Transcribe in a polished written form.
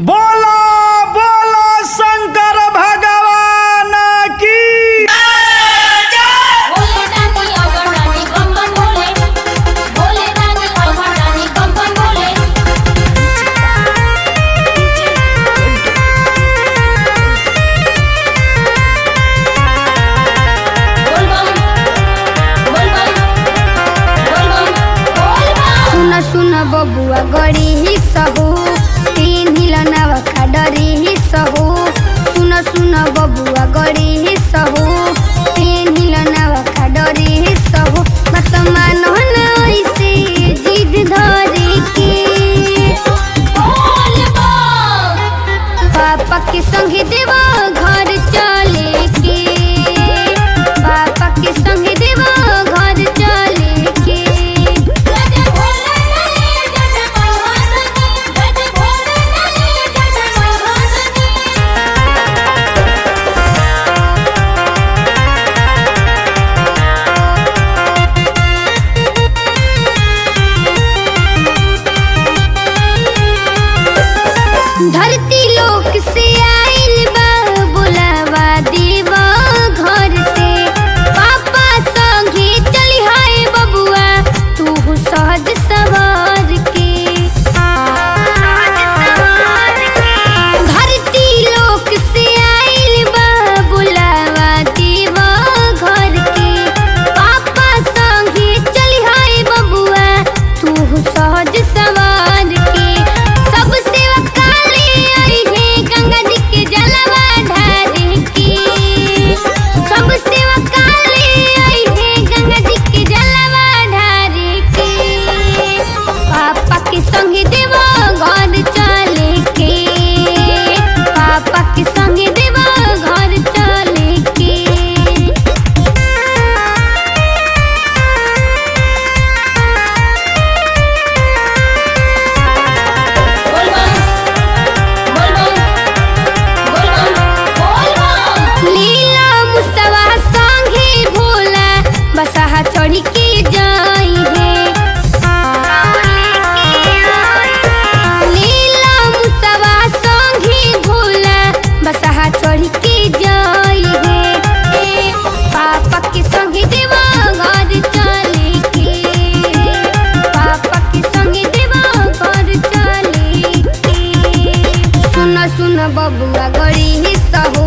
बोलो बोलो शंकर भगवान की भोले दानी अगरदानी बम बम भोले, भोले दानी अगरदानी बम बम भोले। बोल बम, बोल बम, बोल बम, बोल बम। सुन सुन बबुआ गड़ी ही सहू तीन हिलनवा खडरी ही सहू सुन सुन बबुआ गड़ी ही सहू तीन हिलनवा खडरी ही सहू मत मानो न ऐसे जिद धरी के बोल बम, पापा के संग देवा घर चले के पापा के संग देवा घर चले के जय भोले दानी जय महारानी, जय भोले दानी जय महारानी। धरती लोक से आइल बा बुलावा देवा घर से पापा संगे चली हाय बबुआ तू सहज सवार के धरती लोक से आइल बा बुलावा देवा घर के पापा संगे चली हाय बबुआ तू सहज सवार के सब सेवा काले आई है गंगा जी के जलवा ढारे के सब सेवा काले आई है गंगा जी के जलवा ढारे के पापा के संगे देवा घर चले के पापा के संगे देवा घर चले के बोल बम, बोल बम, बोल बम, बोल बम। लीला मुस्तवा संगे भोला बसहा चढ़ी के जाई है लीला मुस्तवा संगे भोला बसहा चढ़ी के जाई है पापा के संगे देवा घर चले के पापा के संगे देवा घर चले के सुन सुन बबुआ गड़ी ही सहू